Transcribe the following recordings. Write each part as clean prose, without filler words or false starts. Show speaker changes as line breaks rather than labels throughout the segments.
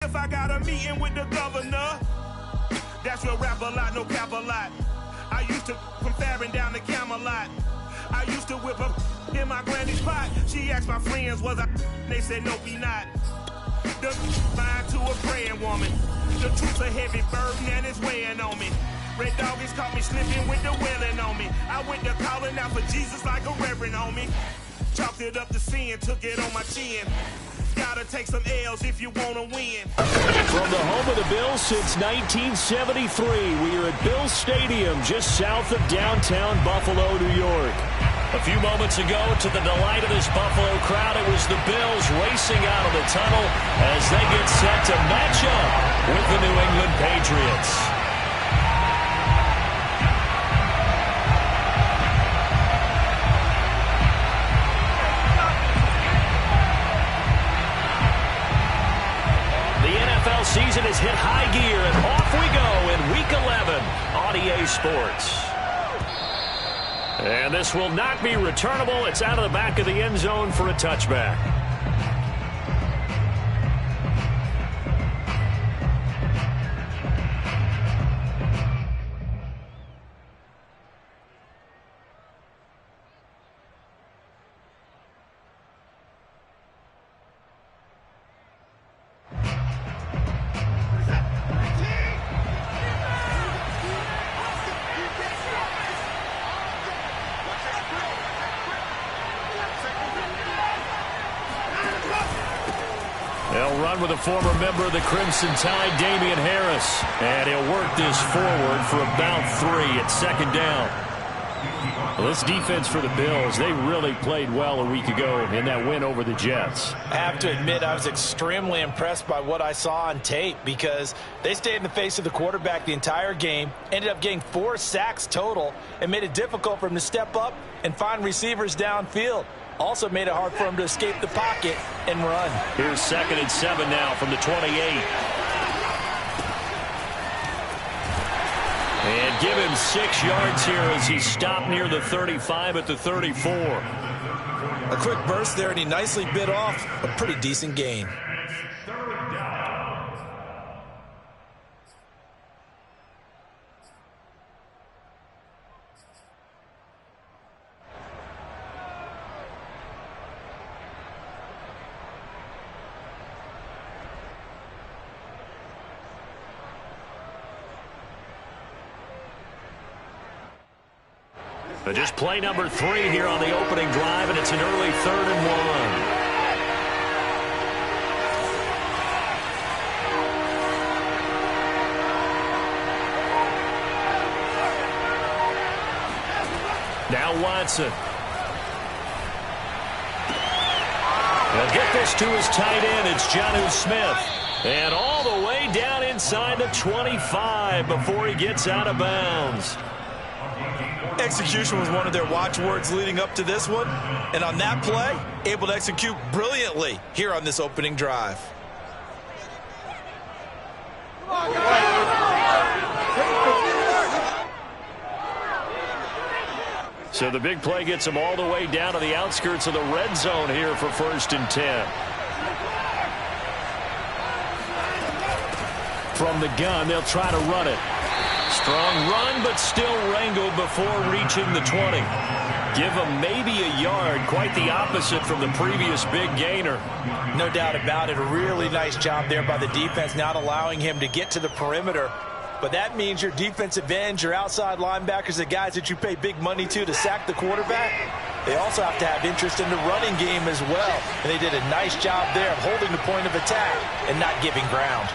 If I got a meeting with the governor, that's real rap a lot, no cap a lot. I used to from Farron down to Camelot. I used to whip up in my granny's pot. She asked my friends, was I? They said, no, be not. The mind to a praying woman. The truth's a heavy burden and it's weighing on me. Red doggies caught me slipping with the wailing on me. I went to calling out for Jesus like a reverend on me. Chalked it up to sin, took it on my chin. Gotta take some L's if you wanna win.
From the home of the Bills since 1973, we are at Bills Stadium just south of downtown Buffalo, New York. A few moments ago, to the delight of this Buffalo crowd, it was the Bills racing out of the tunnel as they get set to match up with the New England Patriots. Season has hit high gear, and off we go in Week 11 on EA Sports. And this will not be returnable. It's out of the back of the end zone for a touchback. They'll run with a former member of the Crimson Tide, Damian Harris. And he'll work this forward for about 3 at second down. Well, this defense for the Bills, they really played well a week ago in that win over the Jets.
I have to admit, I was extremely impressed by what I saw on tape because they stayed in the face of the quarterback the entire game, ended up getting 4 sacks total, and made it difficult for him to step up and find receivers downfield. Also made it hard for him to escape the pocket and run.
Here's 2nd and 7 now from the 28. And give him 6 yards here as he stopped near the 35 at the 34.
A quick burst there, and he nicely bit off a pretty decent gain.
Just play number 3 here on the opening drive, and it's an early 3rd and 1. Now Watson. He'll get this to his tight end. It's Jonnu Smith. And all the way down inside the 25 before he gets out of bounds.
Execution was one of their watchwords leading up to this one. And on that play, able to execute brilliantly here on this opening drive.
So the big play gets them all the way down to the outskirts of the red zone here for 1st and 10. From the gun, they'll try to run it. Strong run, but still wrangled before reaching the 20. Give them maybe a yard, quite the opposite from the previous big gainer.
No doubt about it. A really nice job there by the defense, not allowing him to get to the perimeter. But that means your defensive ends, your outside linebackers, the guys that you pay big money to sack the quarterback, they also have to have interest in the running game as well. And they did a nice job there of holding the point of attack and not giving ground.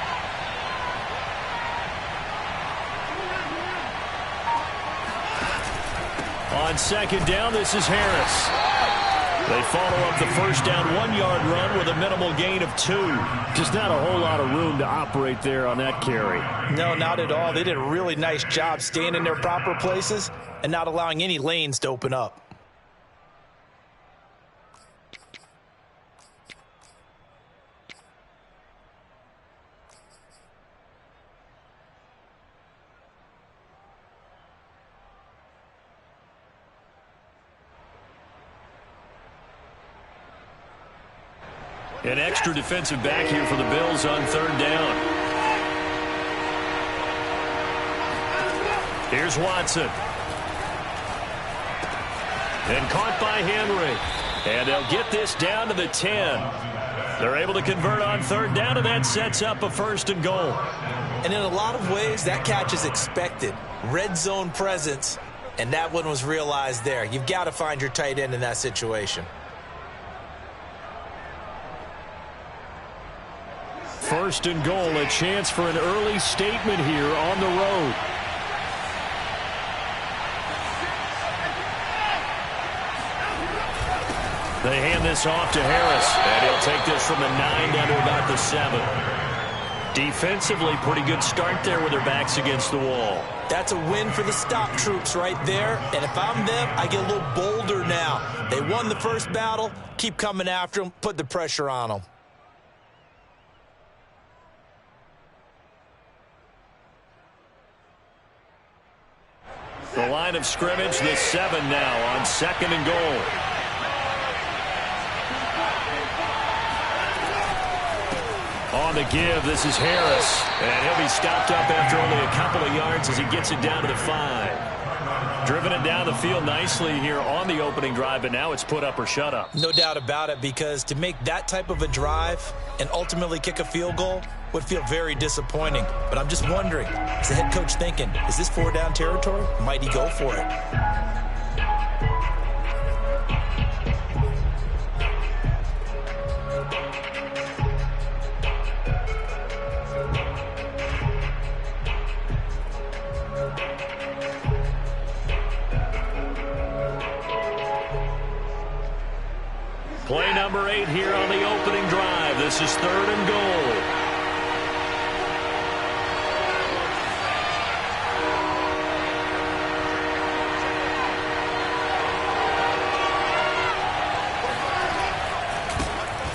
On 2nd down, this is Harris. They follow up the 1st down 1-yard run with a minimal gain of 2. Just not a whole lot of room to operate there on that carry.
No, not at all. They did a really nice job staying in their proper places and not allowing any lanes to open up.
An extra defensive back here for the Bills on third down. Here's Watson. And caught by Henry. And they'll get this down to the 10. They're able to convert on third down, and that sets up a 1st and goal.
And in a lot of ways, that catch is expected. Red zone presence, and that one was realized there. You've got to find your tight end in that situation.
1st and goal, a chance for an early statement here on the road. They hand this off to Harris, and he'll take this from the 9 down to about the 7. Defensively, pretty good start there with their backs against the wall.
That's a win for the stop troops right there, and if I'm them, I get a little bolder now. They won the first battle, keep coming after them, put the pressure on them.
The line of scrimmage, the 7 now on 2nd and goal. On the give, this is Harris. And he'll be stopped up after only a couple of yards as he gets it down to the 5. Driven it down the field nicely here on the opening drive, but now it's put up or shut up.
No doubt about it, because to make that type of a drive and ultimately kick a field goal would feel very disappointing. But I'm just wondering, is the head coach thinking, is this 4-down territory? Might he go for it?
Play number 8 here on the opening drive. This is 3rd and goal.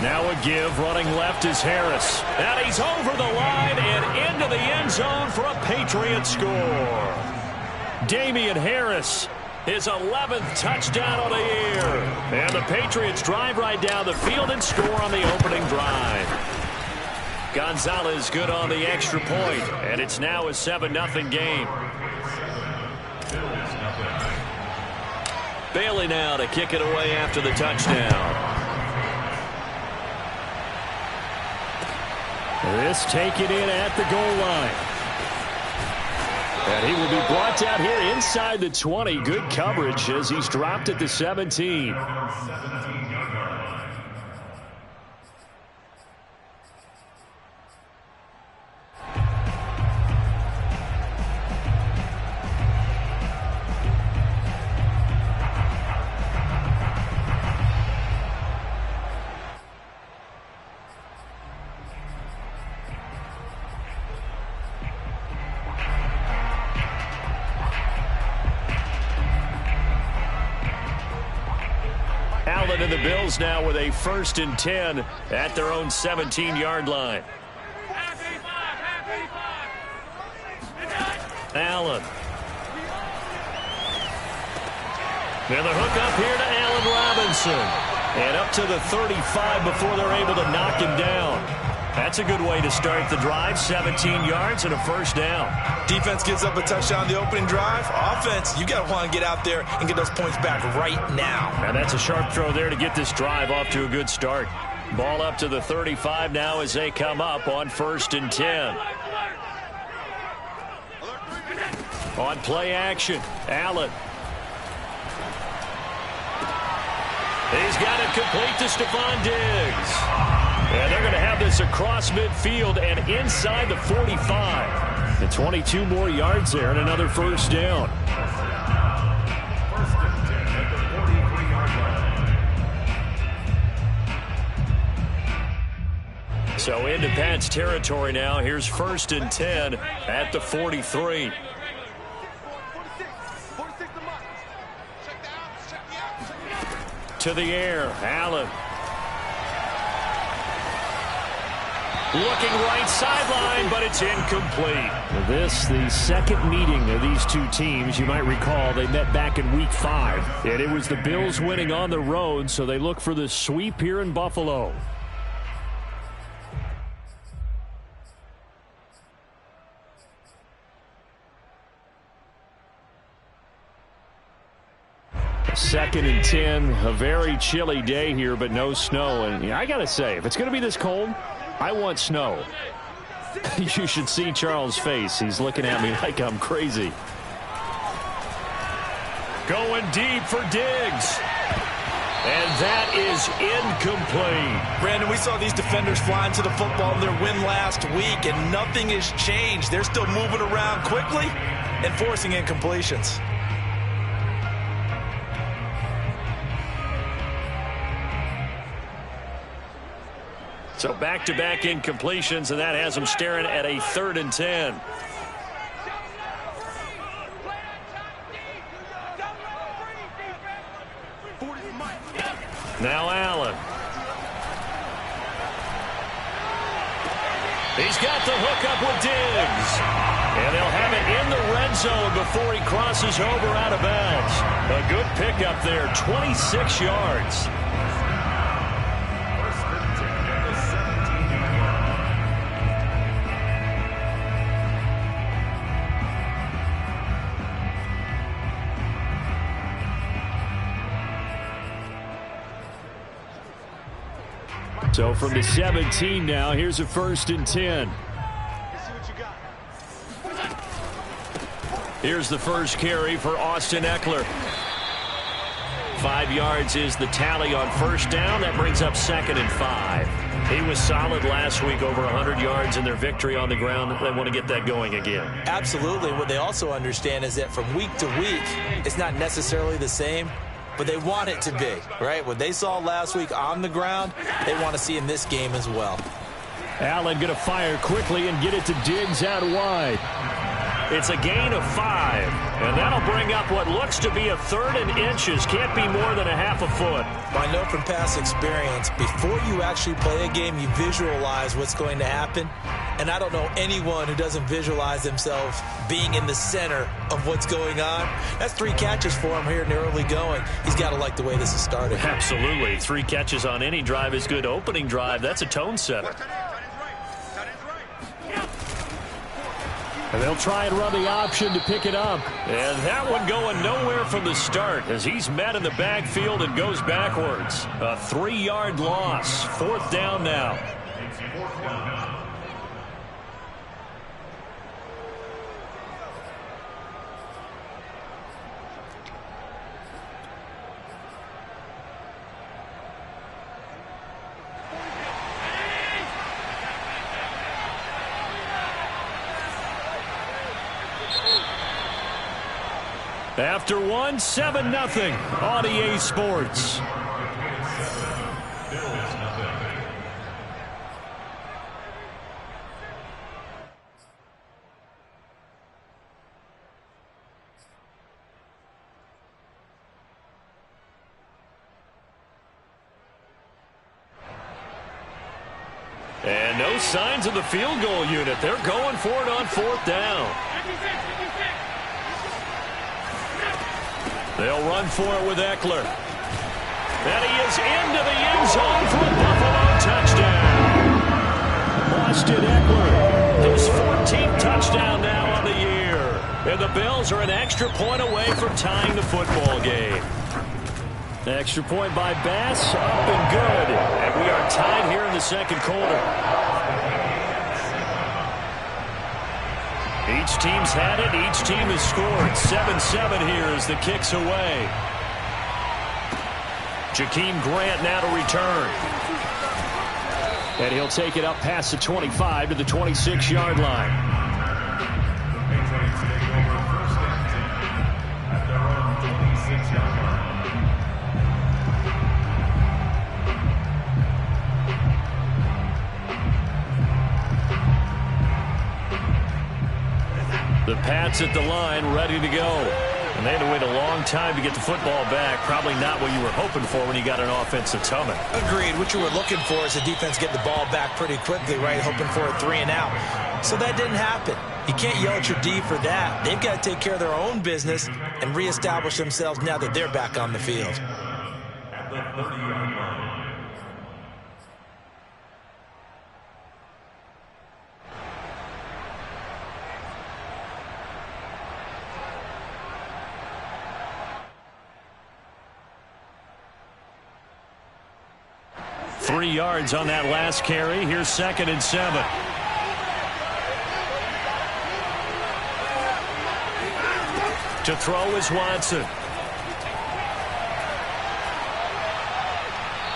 Now a give, running left is Harris. And he's over the line and into the end zone for a Patriot score. Damian Harris, his 11th touchdown of the year. And the Patriots drive right down the field and score on the opening drive. Gonzalez good on the extra point, and it's now a 7-0 game. Bailey now to kick it away after the touchdown. This taken in at the goal line. And he will be brought down here inside the 20. Good coverage as he's dropped at the 17. And the Bills now with a 1st and 10 at their own 17-yard line. Allen. And the hook up here to Allen Robinson. And up to the 35 before they're able to knock him down. That's a good way to start the drive. 17 yards and a 1st down.
Defense gives up a touchdown the opening drive. Offense, you got to want to get out there and get those points back right now.
And that's a sharp throw there to get this drive off to a good start. Ball up to the 35 now as they come up on 1st and 10. On play action, Allen. He's got it complete to Stephon Diggs. And they're going to have this across midfield and inside the 45. And 22 more yards there and another 1st down. So into Pat's territory now. Here's 1st and 10 at the 43. To the air, Allen. Looking right sideline, but it's incomplete. This, the second meeting of these two teams. You might recall they met back in Week 5. And it was the Bills winning on the road, so they look for the sweep here in Buffalo. 2nd and 10. A very chilly day here, but no snow. And I got to say, if it's going to be this cold, I want snow. You should see Charles' face. He's looking at me like I'm crazy. Going deep for Diggs. And that is incomplete.
Brandon, we saw these defenders flying to the football in their win last week, and nothing has changed. They're still moving around quickly and forcing incompletions.
So back-to-back incompletions, and that has them staring at a 3rd and 10. Now Allen. He's got the hookup with Diggs. And they'll have it in the red zone before he crosses over out of bounds. A good pickup there, 26 yards. So from the 17 now, here's a 1st and 10. Here's the first carry for Austin Ekeler. 5 yards is the tally on 1st down. That brings up 2nd and 5. He was solid last week, over 100 yards in their victory on the ground. They want to get that going again.
Absolutely. What they also understand is that from week to week, it's not necessarily the same, but they want it to be, right? What they saw last week on the ground, they want to see in this game as well.
Allen going to fire quickly and get it to Diggs out wide. It's a gain of 5, and that'll bring up what looks to be a 3rd and inches. Can't be more than a half a foot.
I know from past experience, before you actually play a game, you visualize what's going to happen. And I don't know anyone who doesn't visualize themselves being in the center of what's going on. That's 3 catches for him here in the early going. He's got to like the way this is started.
Absolutely. 3 catches on any drive is good. Opening drive, that's a tone setter. And they'll try and run the option to pick it up. And that one going nowhere from the start as he's met in the backfield and goes backwards. A 3-yard loss. 4th down now. After 1, 7-0 on EA Sports. And no signs of the field goal unit. They're going for it on 4th down. They'll run for it with Ekeler. And he is into the end zone for a Buffalo touchdown. Austin Ekeler, his 14th touchdown now on the year. And the Bills are an extra point away from tying the football game. Extra point by Bass, up and good. And we are tied here in the 2nd quarter. Each team's had it. Each team has scored. 7-7 here as the kick's away. Jakeem Grant now to return. And he'll take it up past the 25 to the 26-yard line. The Pats at the line, ready to go. And they had to wait a long time to get the football back. Probably not what you were hoping for when you got an offense that's humming.
Agreed. What you were looking for is the defense get the ball back pretty quickly, right? Hoping for a 3 and out. So that didn't happen. You can't yell at your D for that. They've got to take care of their own business and reestablish themselves now that they're back on the field.
At the 30-yard line.
3 yards on that last carry. Here's 2nd and 7. To throw is Watson.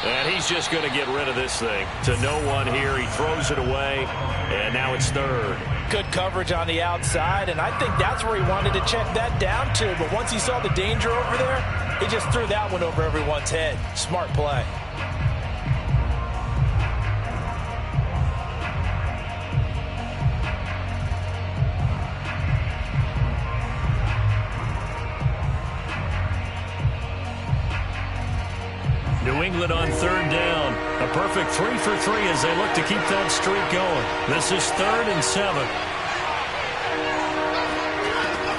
And he's just going to get rid of this thing. To no one here. He throws it away. And now it's 3rd.
Good coverage on the outside, and I think that's where he wanted to check that down to. But once he saw the danger over there, he just threw that one over everyone's head. Smart play.
New England on 3rd down. A perfect 3 for 3 as they look to keep that streak going. This is 3rd and 7.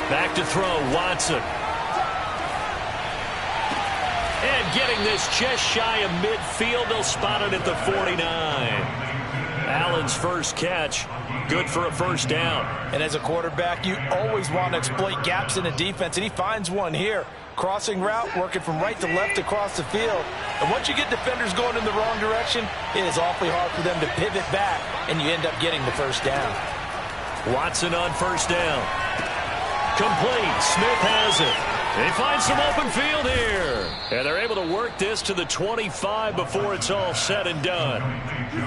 Back to throw, Watson. And getting this just shy of midfield. They'll spot it at the 49. Allen's first catch. Good for a 1st down.
And as a quarterback, you always want to exploit gaps in a defense, and he finds one here. Crossing route, working from right to left across the field. And once you get defenders going in the wrong direction, it is awfully hard for them to pivot back, and you end up getting the 1st down.
Watson on 1st down. Complete. Smith has it. They find some open field here. And they're able to work this to the 25 before it's all said and done.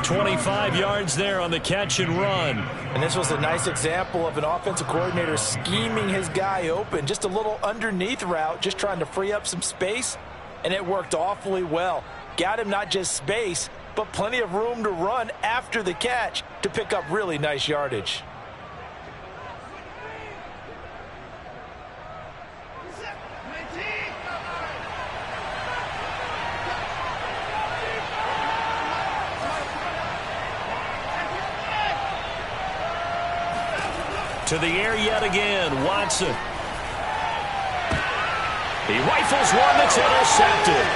25 yards there on the catch and run.
And this was a nice example of an offensive coordinator scheming his guy open. Just a little underneath route, just trying to free up some space. And it worked awfully well. Got him not just space, but plenty of room to run after the catch to pick up really nice yardage.
To the air yet again, Watson. He rifles one that's intercepted.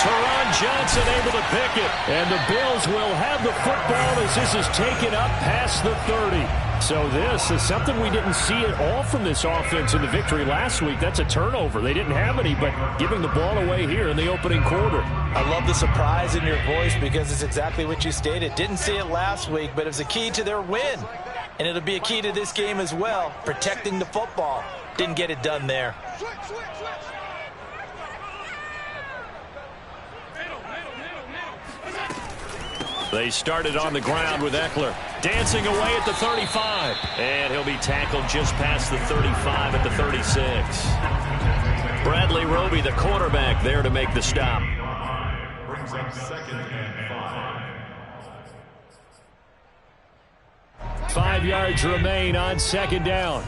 Teron Johnson able to pick it. And the Bills will have the football as this is taken up past the 30. So this is something we didn't see at all from this offense in the victory last week. That's a turnover. They didn't have any, but giving the ball away here in the opening quarter.
I love the surprise in your voice because it's exactly what you stated. Didn't see it last week, but it was a key to their win. And it'll be a key to this game as well, protecting the football. Didn't get it done there.
They started on the ground with Eckler. Dancing away at the 35. And he'll be tackled just past the 35 at the 36. Bradley Roby, the quarterback, there to make the stop.
Brings up 2nd and 5.
5 yards remain on 2nd down.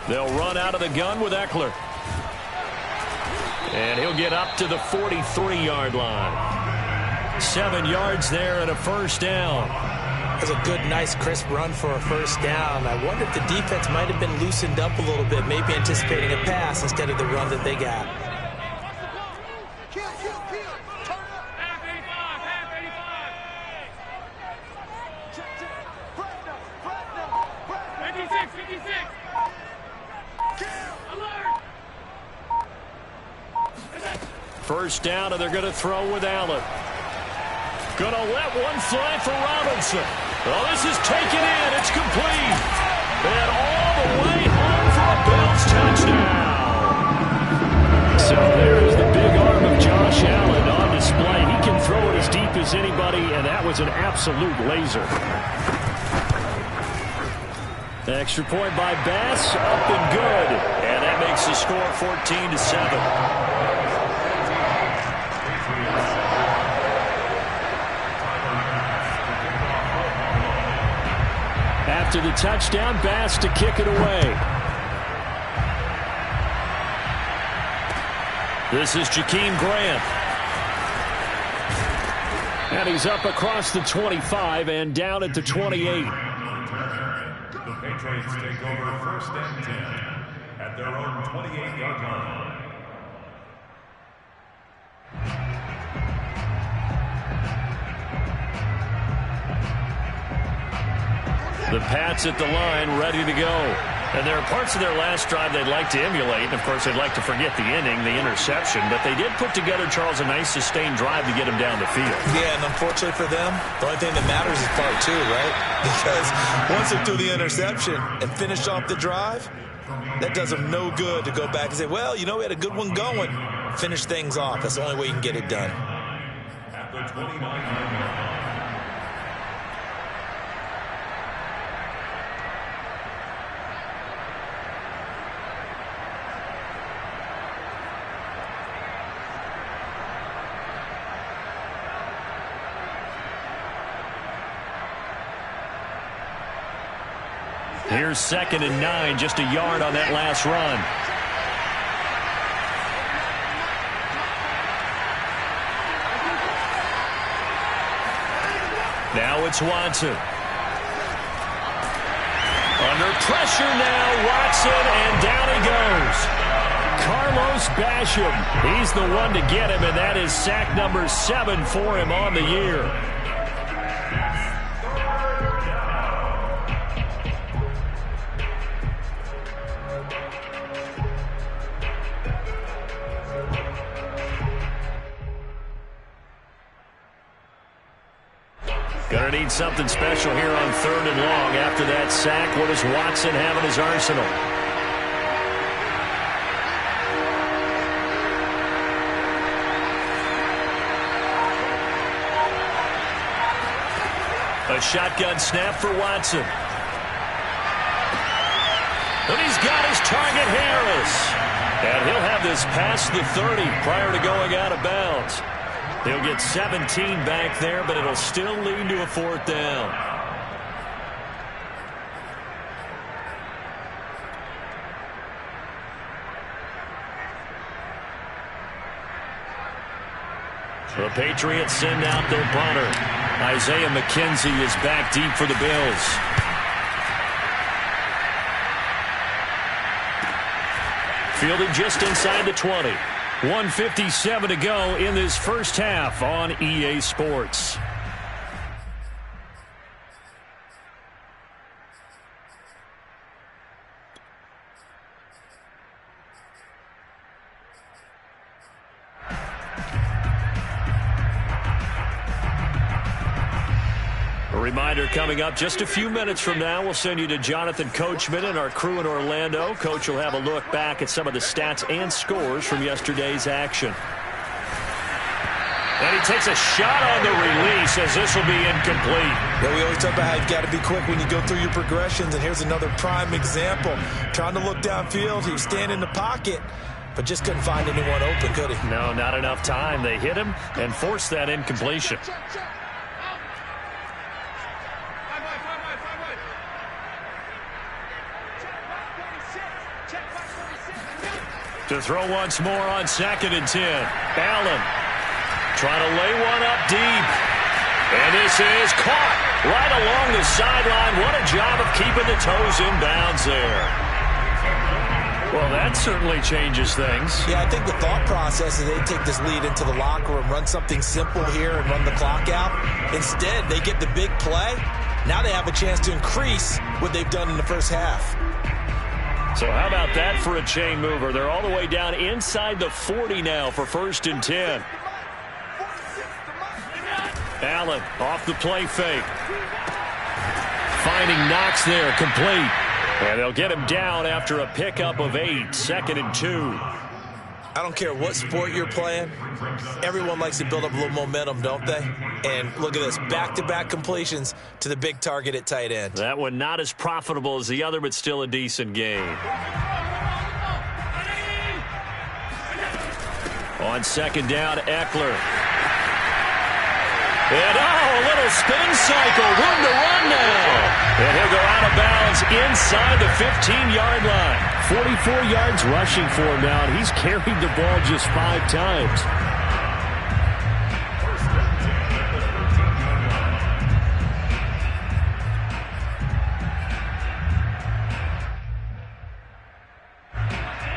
They'll run out of the gun with Eckler. And he'll get up to the 43-yard line. 7 yards there and a 1st down.
That's a good, nice, crisp run for a 1st down. I wonder if the defense might have been loosened up a little bit, maybe anticipating a pass instead of the run that they got.
First down, and they're going to throw with Allen. Going to let one fly for Robinson. Oh, this is taken in. It's complete. And all the way home for a Bills touchdown. So there's the big arm of Josh Allen on display. He can throw it as deep as anybody, and that was an absolute laser. Extra point by Bass, up and good. And that makes the score 14-7. After the touchdown, Bass to kick it away. This is Jakeem Grant. And he's up across the 25 and down at the 28.
The Patriots take over 1st and 10 at their own 28-yard line.
The Pats at the line, ready to go. And there are parts of their last drive they'd like to emulate. And, of course, they'd like to forget the inning, the interception. But they did put together, Charles, a nice sustained drive to get him down the field.
Yeah, and unfortunately for them, the only thing that matters is part two, right? Because once they threw the interception and finished off the drive, that does them no good to go back and say, well, you know, we had a good one going. Finish things off. That's the only way you can get it done.
At the 29-yard line.
Here's 2nd and 9, just a yard on that last run. Now it's Watson. Under pressure now, Watson, and down he goes. Carlos Basham, he's the one to get him, and that is sack number 7 for him on the year. Gonna need something special here on 3rd and long. After that sack, what does Watson have in his arsenal? A shotgun snap for Watson. And he's got his target, Harris. And he'll have this past the 30 prior to going out of bounds. He'll get 17 back there, but it'll still lead to a 4th down. The Patriots send out their punter. Isaiah McKenzie is back deep for the Bills. Fielded just inside the 20. 1:57 to go in this first half on EA Sports. A reminder coming up just a few minutes from now, we'll send you to Jonathan Coachman and our crew in Orlando. Coach will have a look back at some of the stats and scores from yesterday's action. And he takes a shot on the release as this will be incomplete.
Yeah, we always talk about how you've got to be quick when you go through your progressions, and here's another prime example. Trying to look downfield, he was standing in the pocket, but just couldn't find anyone open, could he?
No, not enough time. They hit him and forced that incompletion. To throw once more on 2nd and 10. Allen trying to lay one up deep. And this is caught right along the sideline. What a job of keeping the toes in bounds there. Well, that certainly changes things.
Yeah, I think the thought process is they take this lead into the locker room, run something simple here and run the clock out. Instead, they get the big play. Now they have a chance to increase what they've done in the first half.
So how about that for a chain mover? They're all the way down inside the 40 now for 1st and 10. Allen off the play fake. Finding Knox there, complete. And they'll get him down after a pickup of 8, 2nd and 2.
I don't care what sport you're playing. Everyone likes to build up a little momentum, don't they? And look at this, back-to-back completions to the big target at tight end.
That one not as profitable as the other, but still a decent game. On 2nd down, Eckler. And a little spin cycle, room to run now. And he'll go out of bounds inside the 15-yard line. 44 yards rushing for him now, and he's carried the ball just 5 times.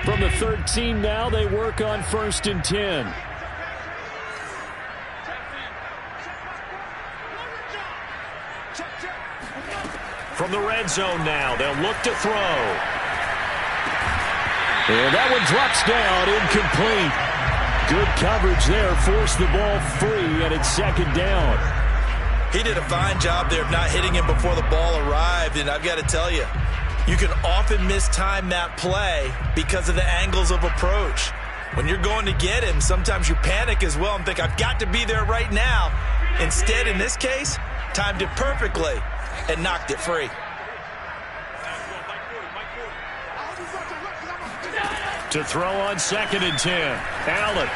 From the 13 now, they work on 1st and 10. From the red zone now, they'll look to throw. And that one drops down, incomplete. Good coverage there, forced the ball free, and it's second down.
He did a fine job there of not hitting him before the ball arrived, and I've got to tell you, you can often mistime that play because of the angles of approach. When you're going to get him, sometimes you panic as well and think, I've got to be there right now. Instead, in this case, timed it perfectly and knocked it free.
To throw on 2nd and 10. Allen.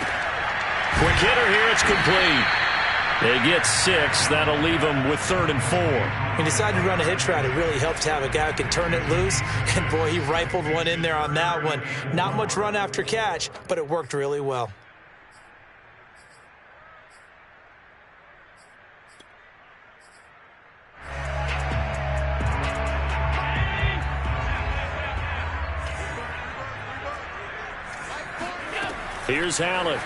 Quick hitter here. It's complete. They get 6. That'll leave them with 3rd and 4.
He decided to run a hitch route. It really helps to have a guy who can turn it loose. And, boy, he rifled one in there on that one. Not much run after catch, but it worked really well.
Here's Allen.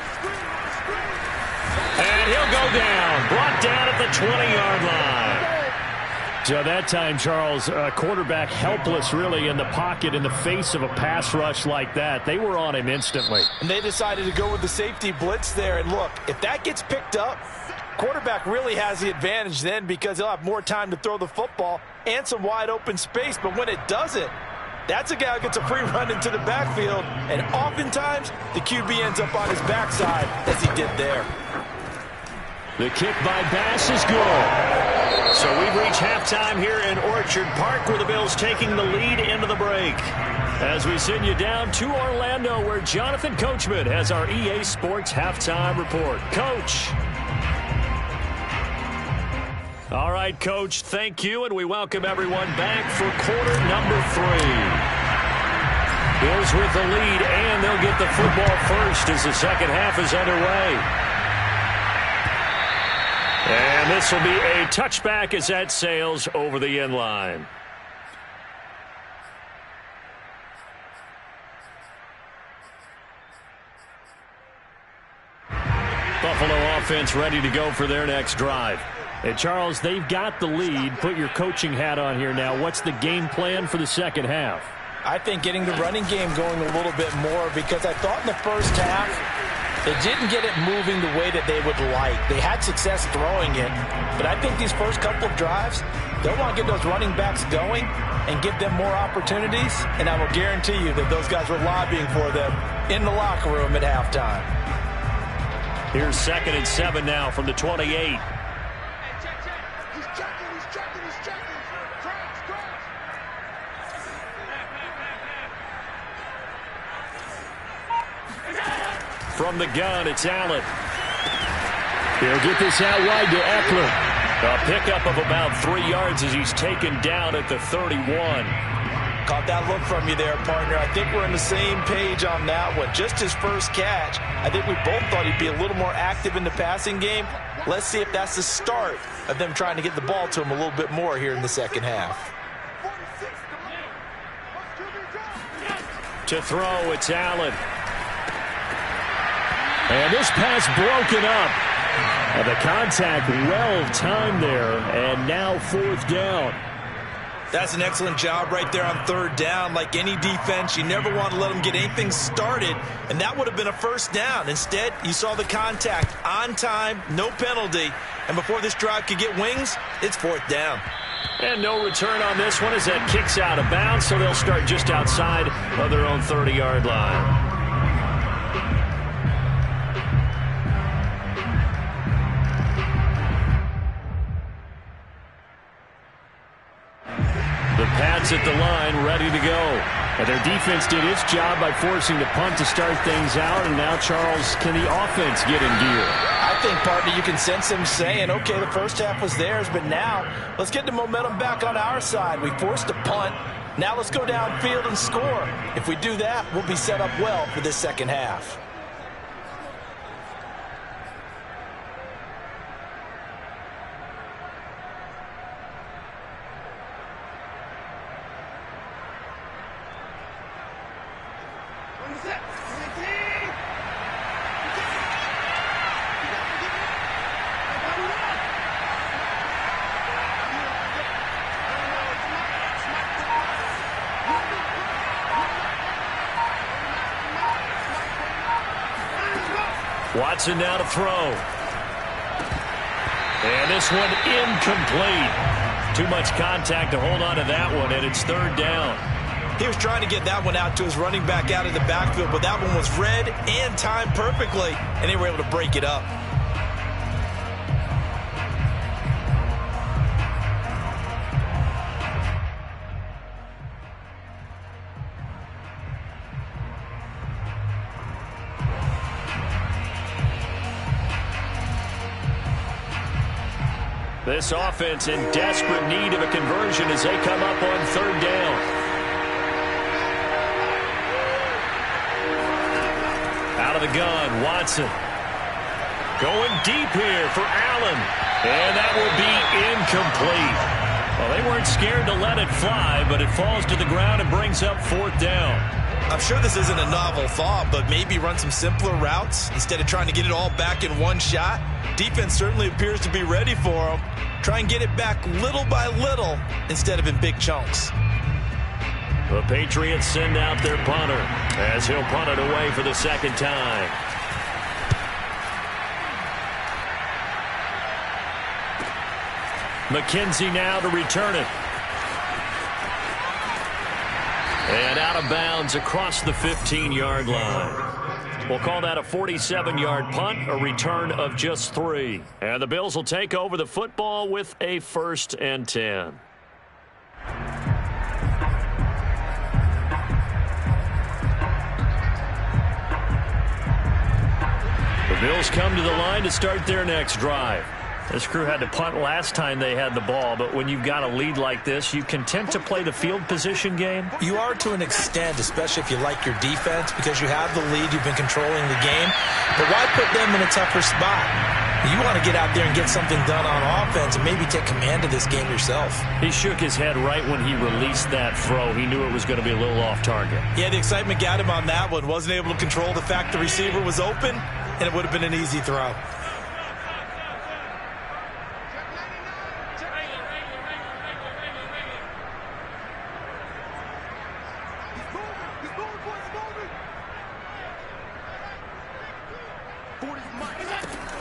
And he'll go down. Brought down at the 20-yard line. So that time, Charles, quarterback helpless really in the pocket in the face of a pass rush like that. They were on him instantly.
And they decided to go with the safety blitz there. And look, if that gets picked up, quarterback really has the advantage then because he'll have more time to throw the football and some wide open space. But when it doesn't, that's a guy who gets a free run into the backfield, and oftentimes the QB ends up on his backside as he did there.
The kick by Bass is good. So we've reached halftime here in Orchard Park with the Bills taking the lead into the break. As we send you down to Orlando where Jonathan Coachman has our EA Sports halftime report. Coach. All right, Coach, thank you, and we welcome everyone back for quarter number 3. Bills with the lead, and they'll get the football first as the second half is underway. And this will be a touchback as that sails over the end line. Buffalo offense ready to go for their next drive. Hey, Charles, they've got the lead. Put your coaching hat on here now. What's the game plan for the second half?
I think getting the running game going a little bit more because I thought in the first half they didn't get it moving the way that they would like. They had success throwing it, but I think these first couple of drives, they'll want to get those running backs going and give them more opportunities, and I will guarantee you that those guys were lobbying for them in the locker room at halftime.
Here's 2nd and 7 now from the 28. From the gun, it's Allen. He'll get this out wide to Eckler. A pickup of about 3 yards as he's taken down at the 31.
Caught that look from you there, partner. I think we're on the same page on that one. Just his first catch. I think we both thought he'd be a little more active in the passing game. Let's see if that's the start of them trying to get the ball to him a little bit more here in the second half.
To throw, it's Allen. And this pass broken up. And the contact well-timed there, and now 4th down.
That's an excellent job right there on 3rd down. Like any defense, you never want to let them get anything started, and that would have been a 1st down. Instead, you saw the contact on time, no penalty, and before this drive could get wings, it's 4th down.
And no return on this one as that kicks out of bounds, so they'll start just outside of their own 30-yard line. The Pats at the line, ready to go. And their defense did its job by forcing the punt to start things out. And now, Charles, can the offense get in gear?
I think, partner, you can sense them saying, okay, the first half was theirs, but now let's get the momentum back on our side. We forced a punt. Now let's go downfield and score. If we do that, we'll be set up well for this second half.
Watson now to throw. And this one incomplete. Too much contact to hold on to that one, and it's third down.
He was trying to get that one out to his running back out of the backfield, but that one was read and timed perfectly, and they were able to break it up.
This offense in desperate need of a conversion as they come up on third down. Out of the gun, Watson. Going deep here for Allen. And that will be incomplete. Well, they weren't scared to let it fly, but it falls to the ground and brings up fourth down.
I'm sure this isn't a novel thought, but maybe run some simpler routes instead of trying to get it all back in one shot. Defense certainly appears to be ready for them. Try and get it back little by little instead of in big chunks.
The Patriots send out their punter as he'll punt it away for the second time. McKenzie now to return it. And out of bounds across the 15-yard line. We'll call that a 47-yard punt, a return of just 3. And the Bills will take over the football with a 1st and 10. The Bills come to the line to start their next drive. This crew had to punt last time they had the ball, but when you've got a lead like this, you content to play the field position game?
You are to an extent, especially if you like your defense, because you have the lead, you've been controlling the game. But why put them in a tougher spot? You want to get out there and get something done on offense and maybe take command of this game yourself.
He shook his head right when he released that throw. He knew it was going to be a little off target.
Yeah, the excitement got him on that one. Wasn't able to control the fact the receiver was open, and it would have been an easy throw.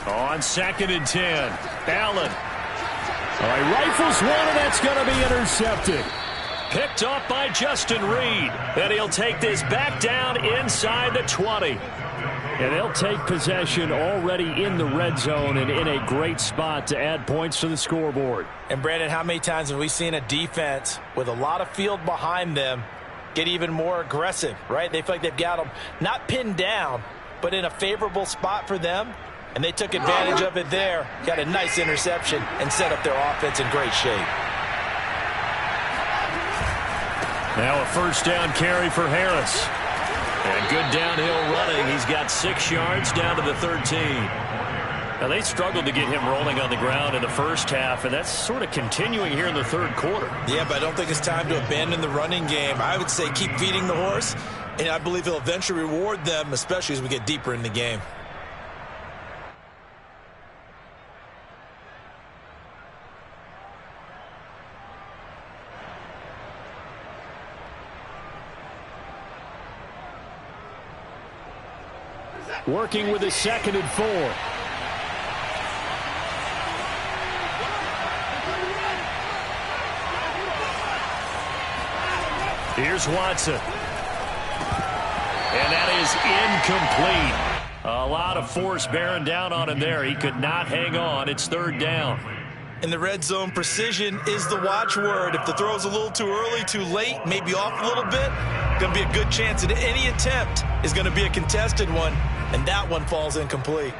On 2nd and 10, Allen. All right, rifles one, and that's going to be intercepted. Picked up by Justin Reed. And he'll take this back down inside the 20. And they'll take possession already in the red zone and in a great spot to add points to the scoreboard.
And, Brandon, how many times have we seen a defense with a lot of field behind them get even more aggressive, right? They feel like they've got them not pinned down, but in a favorable spot for them. And they took advantage of it there, got a nice interception, and set up their offense in great shape.
Now a 1st down carry for Harris. And good downhill running. He's got 6 yards down to the 13. Now they struggled to get him rolling on the ground in the first half, and that's sort of continuing here in the third quarter.
Yeah, but I don't think it's time to abandon the running game. I would say keep feeding the horse, and I believe he'll eventually reward them, especially as we get deeper in the game.
Working with a 2nd and 4. Here's Watson. And that is incomplete. A lot of force bearing down on him there. He could not hang on. It's 3rd down.
In the red zone, precision is the watchword. If the throw's a little too early, too late, maybe off a little bit, going to be a good chance that any attempt is going to be a contested one, and that one falls incomplete.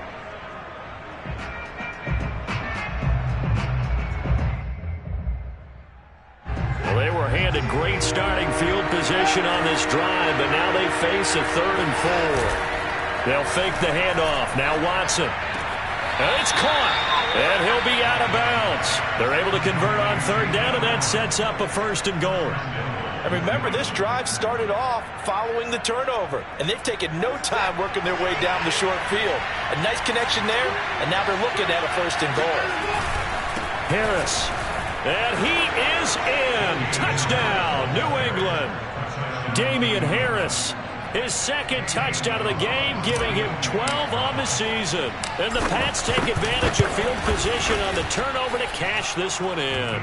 Well, they were handed great starting field position on this drive, but now they face a 3rd and 4. They'll fake the handoff. Now Watson. And it's caught. And he'll be out of bounds. They're able to convert on 3rd down, and that sets up a 1st and goal.
And remember, this drive started off following the turnover, and they've taken no time working their way down the short field. A nice connection there, and now they're looking at a 1st and goal.
Harris. And he is in. Touchdown, New England. Damian Harris His second touchdown of the game, giving him 12 on the season. And the Pats take advantage of field position on the turnover to cash this one in.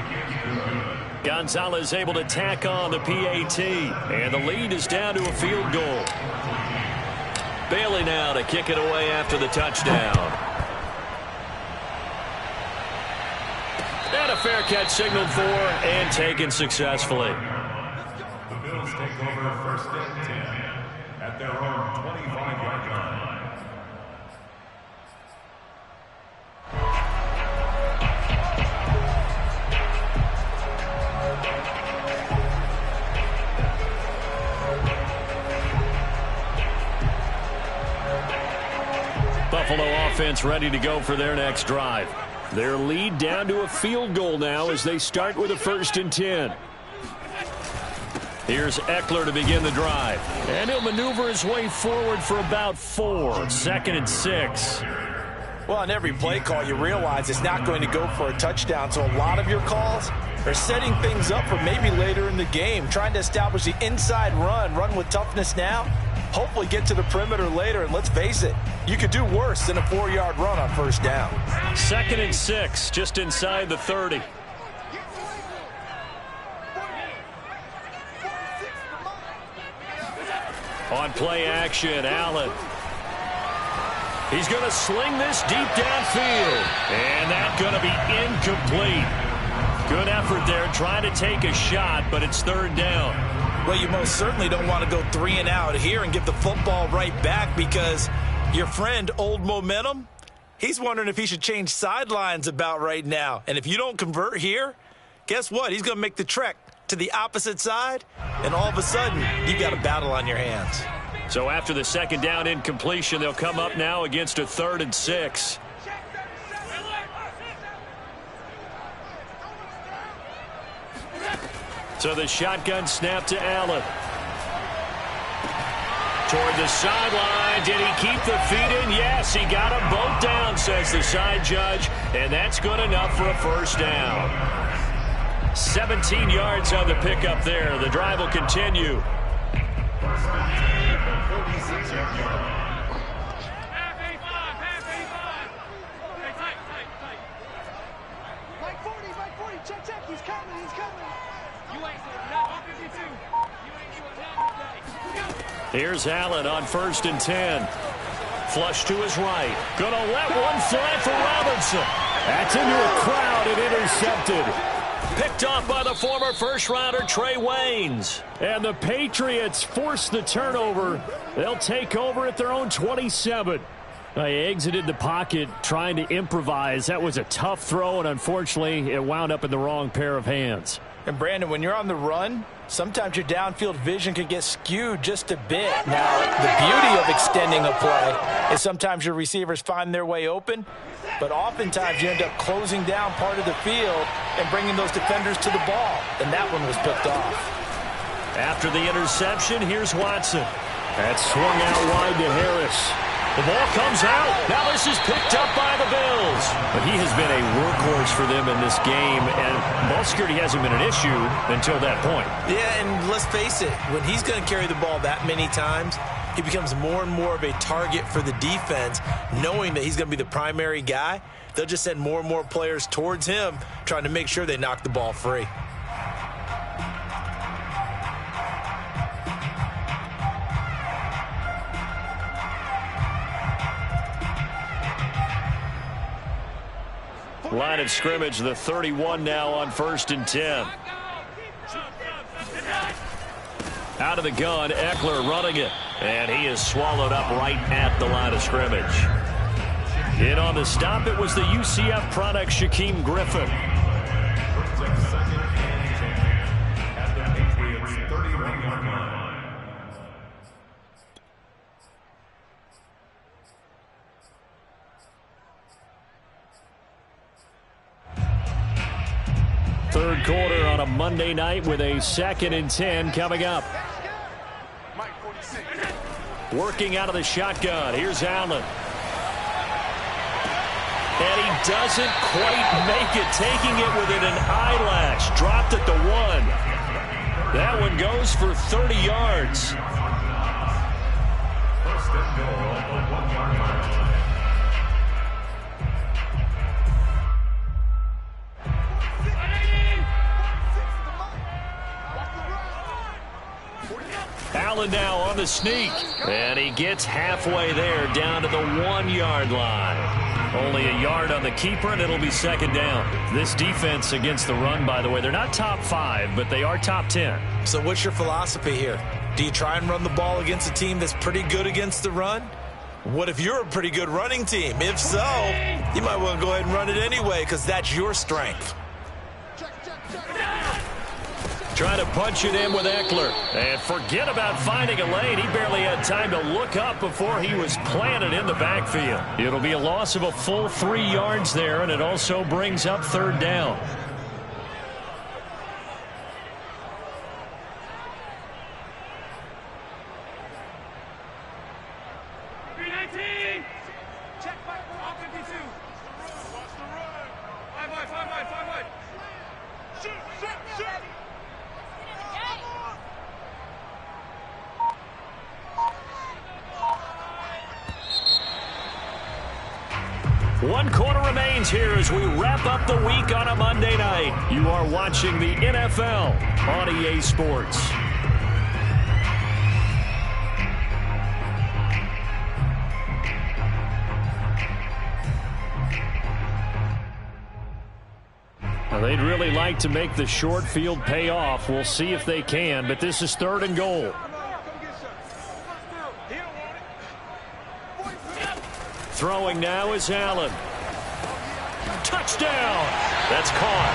Gonzalez able to tack on the PAT. And the lead is down to a field goal. Bailey now to kick it away after the touchdown. And a fair catch signaled for and taken successfully.
The Bills take over first and 10 at their own 25-yard line.
Buffalo offense ready to go for their next drive. Their lead down to a field goal now as they start with a 1st and 10. Here's Eckler to begin the drive. And he'll maneuver his way forward for about 4. 2nd and 6.
Well, on every play call, you realize it's not going to go for a touchdown. So a lot of your calls are setting things up for maybe later in the game, trying to establish the inside run with toughness now, hopefully get to the perimeter later. And let's face it, you could do worse than a 4-yard run on 1st down.
2nd and 6, just inside the 30. On play action, Allen. He's going to sling this deep downfield. And that's going to be incomplete. Good effort there trying to take a shot, but it's 3rd down.
Well, you most certainly don't want to go 3 and out here and give the football right back because your friend, Old Momentum, he's wondering if he should change sidelines about right now. And if you don't convert here, guess what? He's going to make the trek to the opposite side, and all of a sudden, you've got a battle on your hands.
So after the 2nd down incompletion, they'll come up now against a 3rd and 6. So the shotgun snap to Allen. Toward the sideline. Did he keep the feet in? Yes, he got them both down, says the side judge. And that's good enough for a 1st down. 17 yards on the pickup there. The drive will continue. Here's Allen on 1st and 10. Flush to his right. Gonna let one fly for Robinson. That's into a crowd and intercepted. Picked off by the former first-rounder Trey Waynes. And the Patriots force the turnover. They'll take over at their own 27. They exited the pocket trying to improvise. That was a tough throw, and unfortunately, it wound up in the wrong pair of hands.
And, Brandon, when you're on the run, sometimes your downfield vision can get skewed just a bit. Now, the beauty of extending a play is sometimes your receivers find their way open, but oftentimes you end up closing down part of the field and bringing those defenders to the ball, and that one was picked off.
After the interception, here's Watson. That swung out wide to Harris. The ball comes out. Now this is picked up by the Bills. But he has been a workhorse for them in this game, and ball security hasn't been an issue until that point.
Yeah, and let's face it, when he's going to carry the ball that many times, he becomes more and more of a target for the defense, knowing that he's going to be the primary guy. They'll just send more and more players towards him, trying to make sure they knock the ball free.
Line of scrimmage, the 31 now on 1st and 10. Out of the gun, Eckler running it. And he is swallowed up right at the line of scrimmage. In on the stop, it was the UCF product, Shaquem Griffin. Third quarter on a Monday night with a 2nd and 10 coming up. Working out of the shotgun. Here's Allen. And he doesn't quite make it, taking it within an eyelash. Dropped at the 1. That one goes for 30 yards.
goal at the 1-yard line.
Allen now on the sneak. And he gets halfway there, down to the 1-yard line. Only a yard on the keeper, and it'll be second down. This defense against the run, by the way, they're not top 5, but they are top 10.
So what's your philosophy here? Do you try and run the ball against a team that's pretty good against the run? What if you're a pretty good running team? If so, you might want to go ahead and run it anyway because that's your strength.
Trying to punch it in with Eckler. And forget about finding a lane. He barely had time to look up before he was planted in the backfield. It'll be a loss of a full 3 yards there, and it also brings up third down. One quarter remains here as we wrap up the week on a Monday night. You are watching the NFL on EA Sports. Now, they'd really like to make the short field pay off. We'll see if they can, but this is 3rd and goal. Throwing now is Allen. Touchdown! That's caught.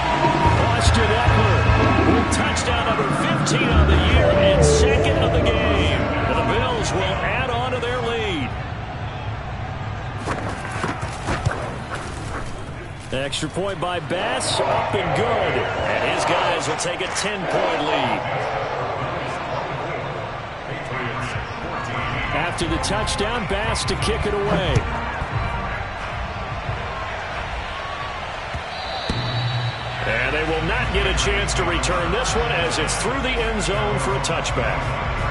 Austin Eckler with touchdown number 15 on the year and 2nd of the game. And the Bills will add on to their lead. Extra point by Bass, up and good. And his guys will take a 10-point lead. After the touchdown, Bass to kick it away. And they will not get a chance to return this one as it's through the end zone for a touchback.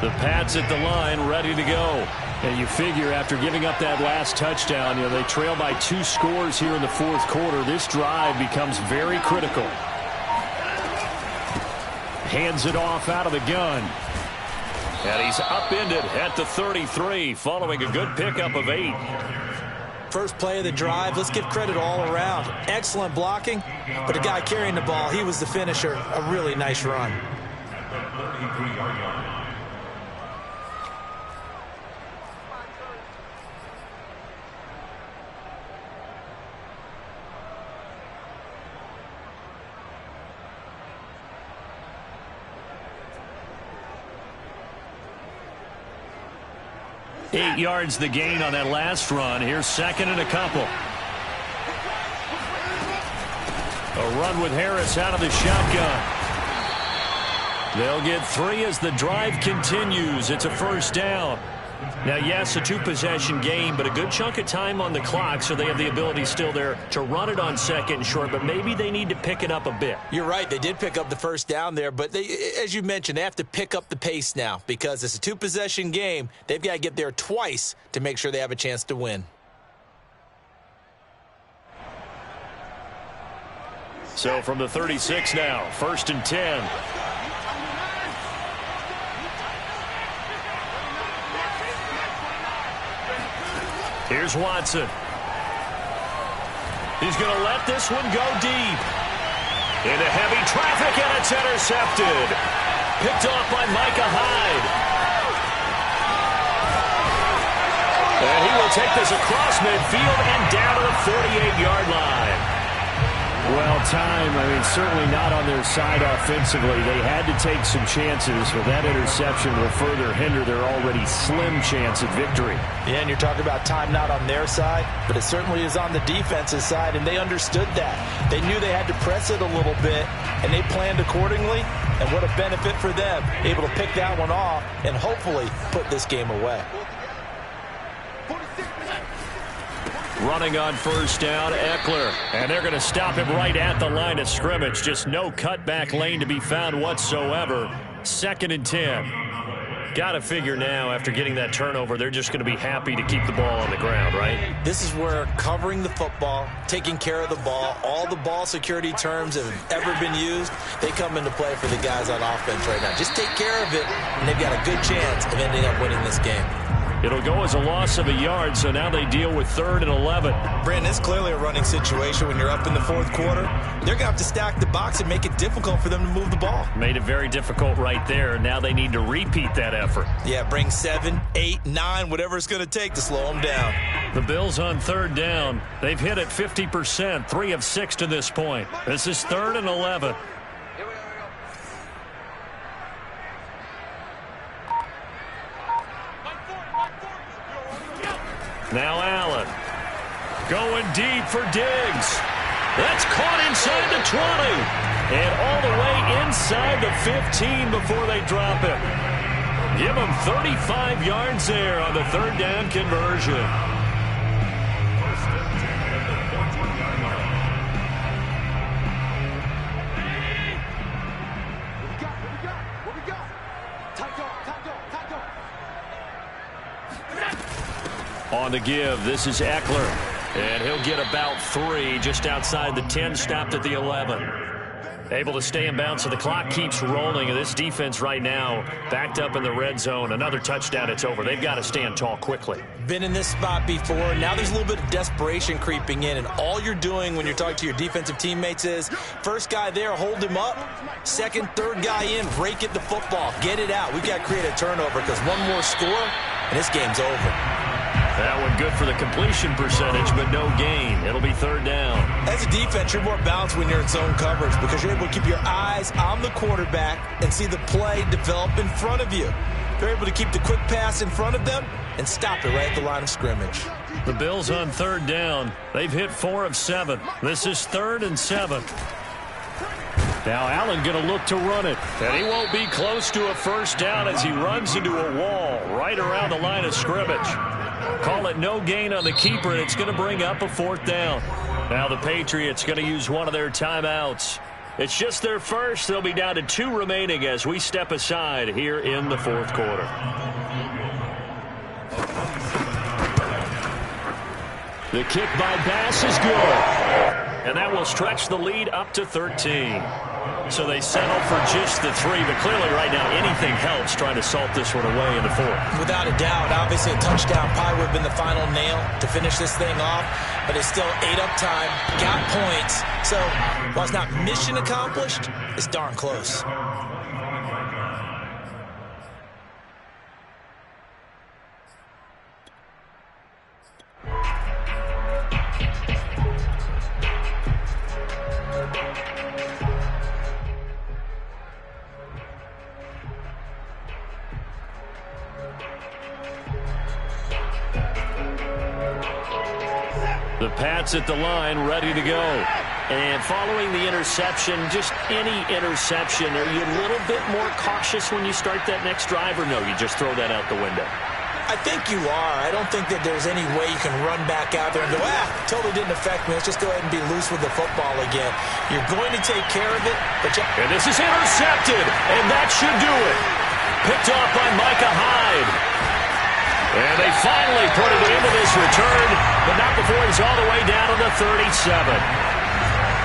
The Pats at the line, ready to go. And you figure after giving up that last touchdown, they trail by 2 scores here in the 4th quarter. This drive becomes very critical. Hands it off out of the gun. And he's upended at the 33 following a good pickup of 8.
First play of the drive, let's give credit all around. Excellent blocking, but the guy carrying the ball, he was the finisher. A really nice run.
At the 33-yard line.
Eight yards the gain on that last run. Here's 2nd and a couple. A run with Harris out of the shotgun. They'll get 3 as the drive continues. It's a first down. Now, yes, a 2-possession game, but a good chunk of time on the clock, so they have the ability still there to run it on 2nd and short, but maybe they need to pick it up a bit.
You're right. They did pick up the first down there, but they, as you mentioned, they have to pick up the pace now because it's a 2-possession game. They've got to get there twice to make sure they have a chance to win.
So from the 36 now, 1st and 10. Here's Watson. He's going to let this one go deep. Into heavy traffic, and it's intercepted. Picked off by Micah Hyde. And he will take this across midfield and down to the 48-yard line. Well, time, certainly not on their side offensively. They had to take some chances, but that interception will further hinder their already slim chance at victory.
Yeah, and you're talking about time not on their side, but it certainly is on the defensive side, and they understood that. They knew they had to press it a little bit, and they planned accordingly, and what a benefit for them, able to pick that one off and hopefully put this game away.
Running on first down, Eckler. And they're going to stop him right at the line of scrimmage. Just no cutback lane to be found whatsoever. 2nd and 10. Got to figure now, after getting that turnover, they're just going to be happy to keep the ball on the ground, right?
This is where covering the football, taking care of the ball, all the ball security terms that have ever been used, they come into play for the guys on offense right now. Just take care of it, and they've got a good chance of ending up winning this game.
It'll go as a loss of a yard, so now they deal with 3rd and 11.
Brandon, it's clearly a running situation when you're up in the 4th quarter. They're going to have to stack the box and make it difficult for them to move the ball.
Made it very difficult right there. Now they need to repeat that effort.
Yeah, bring 7, 8, 9, whatever it's going to take to slow them down.
The Bills on 3rd down. They've hit it 50%, 3 of 6 to this point. This is 3rd and 11. Now Allen going deep for Diggs. That's caught inside the 20. And all the way inside the 15 before they drop him. Give him 35 yards there on the 3rd down conversion. On the give, this is Eckler. And he'll get about 3 just outside the 10, stopped at the 11. Able to stay in bounds, so the clock keeps rolling. And this defense right now backed up in the red zone. Another touchdown, it's over. They've got to stand tall quickly.
Been in this spot before. Now there's a little bit of desperation creeping in. And all you're doing when you're talking to your defensive teammates is, first guy there, hold him up. 2nd, 3rd guy in, break it the football. Get it out. We've got to create a turnover because one more score, and this game's over.
That one good for the completion percentage, but no gain. It'll be 3rd down.
As a defense, you're more balanced when you're in zone coverage because you're able to keep your eyes on the quarterback and see the play develop in front of you. They're able to keep the quick pass in front of them and stop it right at the line of scrimmage.
The Bills on 3rd down. They've hit 4 of 7. This is 3rd and 7. Now Allen going to look to run it. And he won't be close to a first down as he runs into a wall right around the line of scrimmage. Call it no gain on the keeper, and it's going to bring up a 4th down. Now the Patriots going to use one of their timeouts. It's just their first. They'll be down to 2 remaining as we step aside here in the 4th quarter. The kick by Bass is good. And that will stretch the lead up to 13. So they settle for just the 3, but clearly right now anything helps trying to salt this one away in the 4th.
Without a doubt, obviously a touchdown probably would have been the final nail to finish this thing off, but it's still 8 up time, got points. So while it's not mission accomplished, it's darn close.
The Pats at the line, ready to go. And following the interception, just any interception, are you a little bit more cautious when you start that next drive, or no, you just throw that out the window?
I think you are. I don't think that there's any way you can run back out there and go, totally didn't affect me. Let's just go ahead and be loose with the football again. You're going to take care of it, but
and this is intercepted, and that should do it. Picked off by Micah Hyde. And they finally put it into this return, but not before he's all the way down to the 37.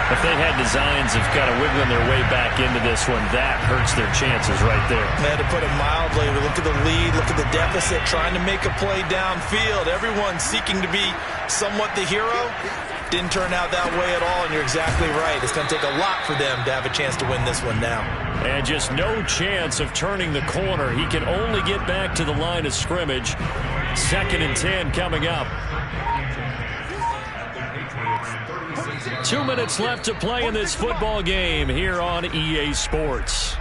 If they had designs of kind of wiggling their way back into this one, that hurts their chances right there.
To put it mildly, look at the lead, look at the deficit, trying to make a play downfield. Everyone seeking to be somewhat the hero. Didn't turn out that way at all, and you're exactly right. It's going to take a lot for them to have a chance to win this one now.
And just no chance of turning the corner. He can only get back to the line of scrimmage. 2nd and 10 coming up.
Patriots 36
2 minutes left to play in this football game here on EA Sports.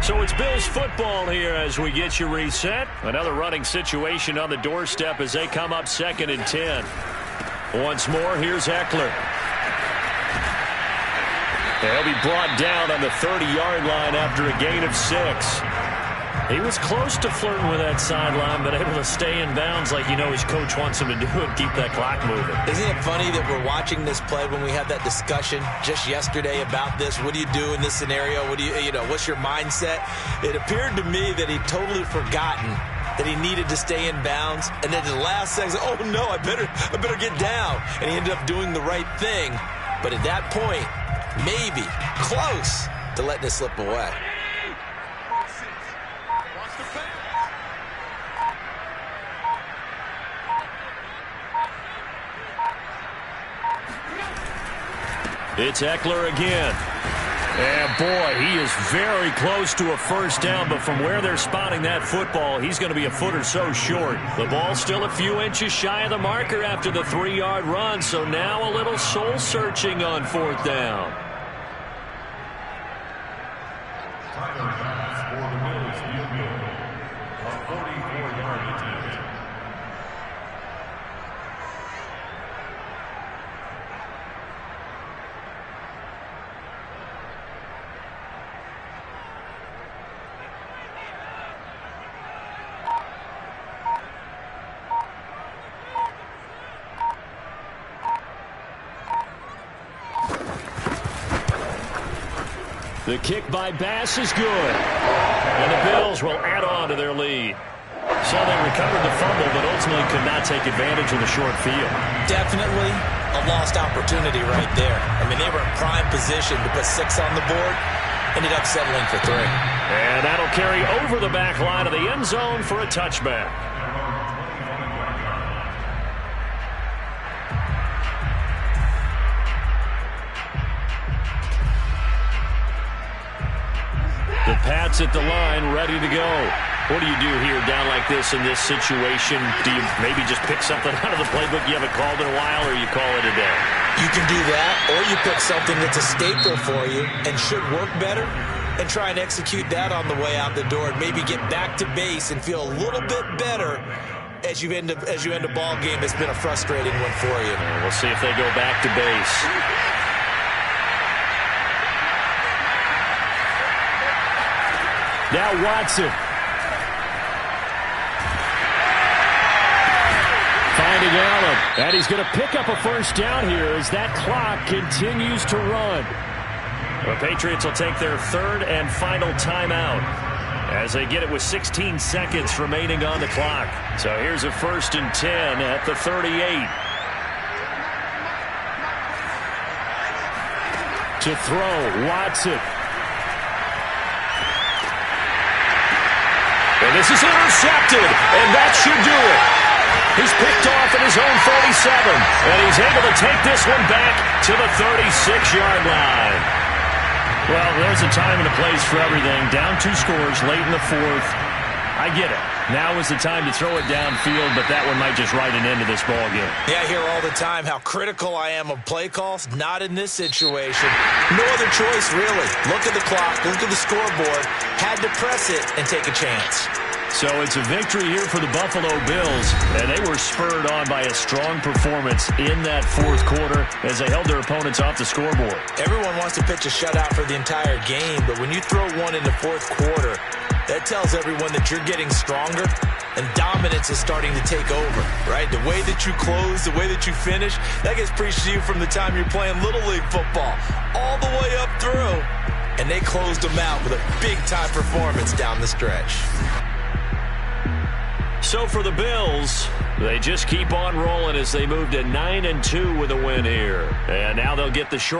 So it's Bills football here as we get you reset. Another running situation on the doorstep as they come up 2nd and 10. Once more, here's Eckler. He'll be brought down on the 30-yard line after a gain of 6. He was close to flirting with that sideline, but able to stay in bounds like his coach wants him to do and keep that clock moving.
Isn't it funny that we're watching this play when we had that discussion just yesterday about this? What do you do in this scenario? What do what's your mindset? It appeared to me that he'd totally forgotten that he needed to stay in bounds, and then at the last second, oh no, I better get down. And he ended up doing the right thing. But at that point, maybe close to letting it slip away.
It's Eckler again. And boy, he is very close to a first down, but from where they're spotting that football, he's going to be a foot or so short. The ball's still a few inches shy of the marker after the 3-yard run, so now a little soul-searching on 4th down.
Tyler Bass for the Bills field goal. A 44-yard attempt.
The kick by Bass is good. And the Bills will add on to their lead. So they recovered the fumble, but ultimately could not take advantage of the short field.
Definitely a lost opportunity right there. I mean, they were in prime position to put 6 on the board. Ended up settling for 3.
And that'll carry over the back line of the end zone for a touchback. The Pats at the line, ready to go. What do you do here down like this in this situation? Do you maybe just pick something out of the playbook you haven't called in a while, or you call it a day?
You can do that, or you pick something that's a staple for you and should work better and try and execute that on the way out the door and maybe get back to base and feel a little bit better as you end a ball game that's been a frustrating one for you.
We'll see if they go back to base. Now Watson. Finding Allen. And he's going to pick up a first down here as that clock continues to run. The Patriots will take their 3rd and final timeout as they get it with 16 seconds remaining on the clock. So here's a 1st and 10 at the 38. To throw, Watson. And this is intercepted, and that should do it. He's picked off at his own 37, and he's able to take this one back to the 36-yard line. Well, there's a time and a place for everything. Down 2 scores late in the 4th. I get it. Now is the time to throw it downfield, but that one might just write an end to this ball game.
Yeah, I hear all the time how critical I am of play calls. Not in this situation. No other choice, really. Look at the clock. Look at the scoreboard. Had to press it and take a chance.
So it's a victory here for the Buffalo Bills, and they were spurred on by a strong performance in that 4th quarter as they held their opponents off the scoreboard.
Everyone wants to pitch a shutout for the entire game, but when you throw one in the 4th quarter, that tells everyone that you're getting stronger and dominance is starting to take over, right? The way that you close, the way that you finish, that gets preached to you from the time you're playing Little League football all the way up through, and they closed them out with a big-time performance down the stretch.
So for the Bills, they just keep on rolling as they move to 9-2 with a win here. And now they'll get the short